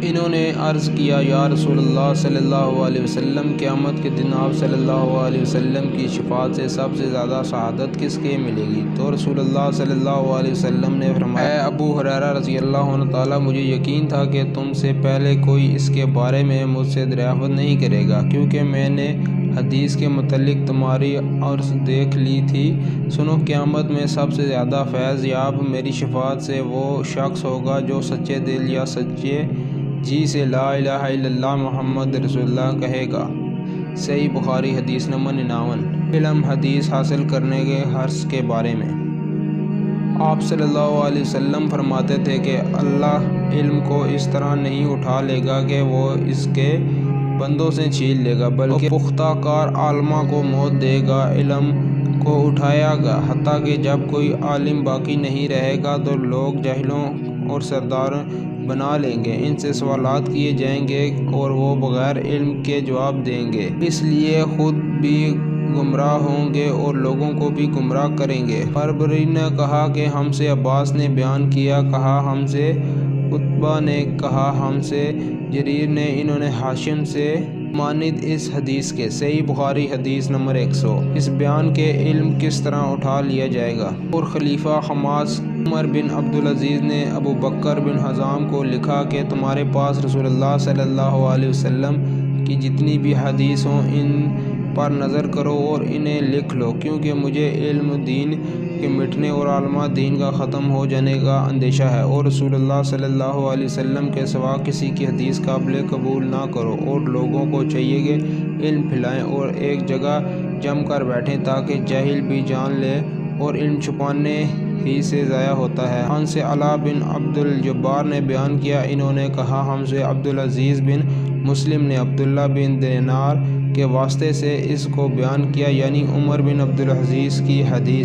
انہوں نے عرض کیا یا رسول اللہ صلی اللہ علیہ وسلم، قیامت کے دن آپ صلی اللہ علیہ وسلم کی شفاعت سے سب سے زیادہ سعادت کس کے ملے گی؟ تو رسول اللہ صلی اللہ علیہ وسلم نے فرمایا، اے ابو ہریرہ رضی اللہ عنہ تعالیٰ، مجھے یقین تھا کہ تم سے پہلے کوئی اس کے بارے میں مجھ سے دریافت نہیں کرے گا، کیونکہ میں نے حدیث کے متعلق تمہاری عرض دیکھ لی تھی۔ سنو، قیامت میں سب سے زیادہ فیض یاب میری شفاعت سے وہ شخص ہوگا جو سچے دل یا سچے جی سے لا الہ الا اللہ محمد رسول اللہ کہے گا۔ صحیح بخاری حدیث نمبر 99۔ علم حدیث حاصل کرنے کے حرص کے بارے میں آپ صلی اللہ علیہ وسلم فرماتے تھے کہ اللہ علم کو اس طرح نہیں اٹھا لے گا کہ وہ اس کے بندوں سے چھین لے گا، بلکہ پختہ کار عالموں کو موت دے گا، علم کو اٹھائے گا، حتیٰ کہ جب کوئی عالم باقی نہیں رہے گا تو لوگ جاہلوں اور سردار بنا لیں گے، ان سے سوالات کیے جائیں گے اور وہ بغیر علم کے جواب دیں گے، اس لیے خود بھی گمراہ ہوں گے اور لوگوں کو بھی گمراہ کریں گے۔ بربری نے کہا کہ ہم سے عباس نے بیان کیا، کہا ہم سے عتبہ نے، کہا ہم سے جریر نے، انہوں نے ہاشم سے مانند اس حدیث کے۔ صحیح بخاری حدیث نمبر 100۔ اس بیان کے علم کس طرح اٹھا لیا جائے گا؟ اور خلیفہ خماس عمر بن عبدالعزیز نے ابو بکر بن حزام کو لکھا کہ تمہارے پاس رسول اللہ صلی اللہ علیہ وسلم کی جتنی بھی حدیث ہوں ان پر نظر کرو اور انہیں لکھ لو، کیونکہ مجھے علم دین کے مٹنے اور علماء دین کا ختم ہو جانے کا اندیشہ ہے، اور رسول اللہ صلی اللہ علیہ وسلم کے سوا کسی کی حدیث قابل قبول نہ کرو، اور لوگوں کو چاہیے کہ علم پھیلائیں اور ایک جگہ جم کر بیٹھیں تاکہ جاہل بھی جان لے، اور علم چھپانے ہی سے ضائع ہوتا ہے۔ ان سے علاء بن عبد الجبار نے بیان کیا، انہوں نے کہا ہم سے عبدالعزیز بن مسلم نے عبداللہ بن دینار کے واسطے سے اس کو بیان کیا، یعنی عمر بن عبدالعزیز کی حدیث۔